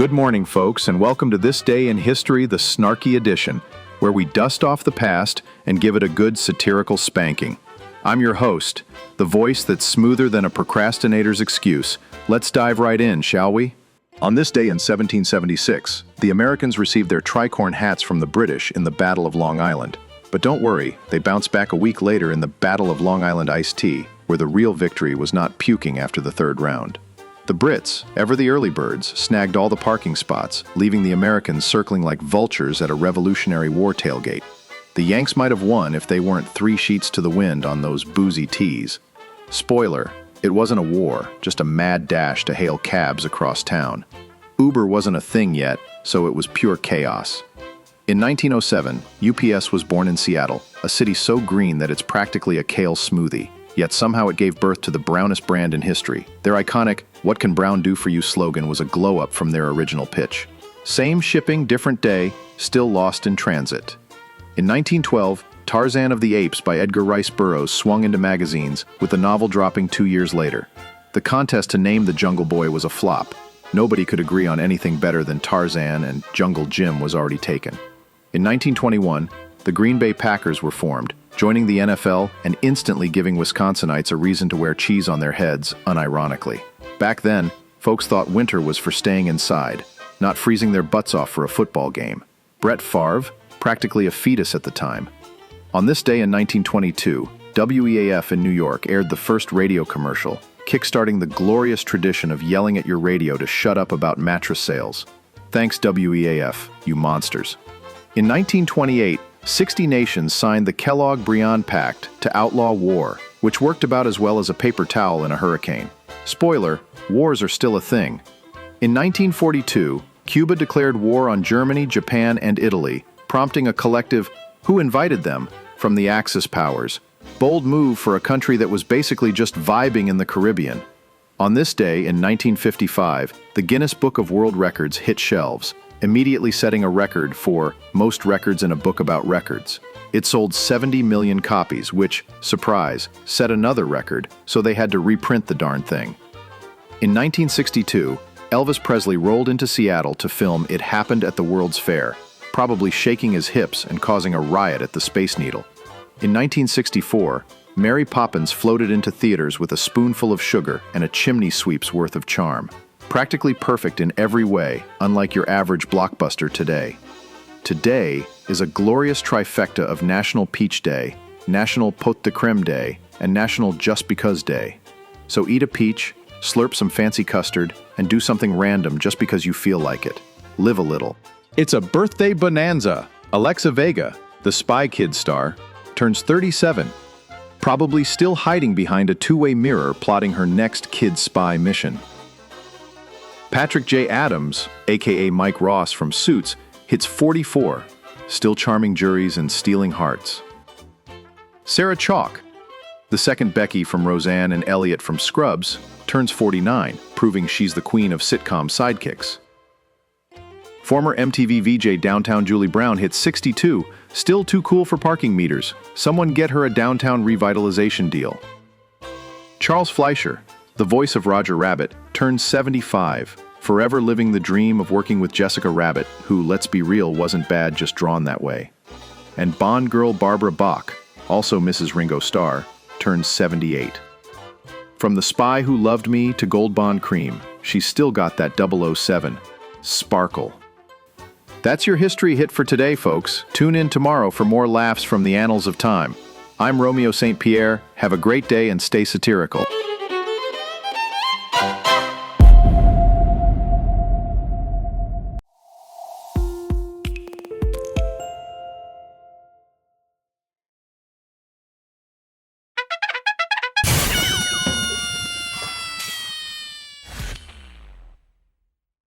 Good morning, folks, and welcome to This Day in History, the Snarky Edition, where we dust off the past and give it a good satirical spanking. I'm your host, the voice that's smoother than a procrastinator's excuse. Let's dive right in, shall we? On this day in 1776, the Americans received their tricorn hats from the British in the Battle of Long Island. But don't worry, they bounced back a week later in the Battle of Long Island iced tea, where the real victory was not puking after the third round. The Brits, ever the early birds, snagged all the parking spots, leaving the Americans circling like vultures at a Revolutionary War tailgate. The Yanks might have won if they weren't 3 sheets to the wind on those boozy teas. Spoiler, it wasn't a war, just a mad dash to hail cabs across town. Uber wasn't a thing yet, so it was pure chaos. In 1907, UPS was born in Seattle, a city so green that it's practically a kale smoothie. Yet somehow it gave birth to the brownest brand in history. Their iconic, "What can Brown do for you" slogan was a glow-up from their original pitch. Same shipping, different day, still lost in transit. In 1912, Tarzan of the Apes by Edgar Rice Burroughs swung into magazines, with the novel dropping 2 years later. The contest to name the Jungle Boy was a flop. Nobody could agree on anything better than Tarzan, and Jungle Jim was already taken. In 1921, the Green Bay Packers were formed, joining the NFL and instantly giving Wisconsinites a reason to wear cheese on their heads, unironically. Back then, folks thought winter was for staying inside, not freezing their butts off for a football game. Brett Favre, practically a fetus at the time. On this day in 1922, WEAF in New York aired the first radio commercial, kickstarting the glorious tradition of yelling at your radio to shut up about mattress sales. Thanks, WEAF, you monsters. In 1928, 60 nations signed the Kellogg-Briand Pact to outlaw war, which worked about as well as a paper towel in a hurricane. Spoiler, wars are still a thing. In 1942, Cuba declared war on Germany, Japan, and Italy, prompting a collective "Who invited them?" from the Axis powers. Bold move for a country that was basically just vibing in the Caribbean. On this day in 1955, the Guinness Book of World Records hit shelves, immediately setting a record for most records in a book about records. It sold 70 million copies, which, surprise, set another record, so they had to reprint the darn thing. In 1962, Elvis Presley rolled into Seattle to film It Happened at the World's Fair, probably shaking his hips and causing a riot at the Space Needle. In 1964, Mary Poppins floated into theaters with a spoonful of sugar and a chimney sweep's worth of charm. Practically perfect in every way, unlike your average blockbuster today. Today is a glorious trifecta of National Peach Day, National Pot de Creme Day, and National Just Because Day. So eat a peach, slurp some fancy custard, and do something random just because you feel like it. Live a little. It's a birthday bonanza. Alexa Vega, the Spy Kids star, turns 37, probably still hiding behind a two-way mirror plotting her next kid spy mission. Patrick J. Adams, aka Mike Ross from Suits, hits 44, still charming juries and stealing hearts. Sarah Chalke, the second Becky from Roseanne and Elliot from Scrubs, turns 49, proving she's the queen of sitcom sidekicks. Former MTV VJ Downtown Julie Brown hits 62, still too cool for parking meters. Someone get her a downtown revitalization deal. Charles Fleischer, the voice of Roger Rabbit, turns 75, forever living the dream of working with Jessica Rabbit, who, let's be real, wasn't bad, just drawn that way. And Bond girl Barbara Bach, also Mrs. Ringo Starr, turns 78. From The Spy Who Loved Me to Gold Bond Cream, she's still got that 007 sparkle. That's your history hit for today, folks. Tune in tomorrow for more laughs from the annals of time. I'm Romeo St.Pierre. Have a great day and stay satirical.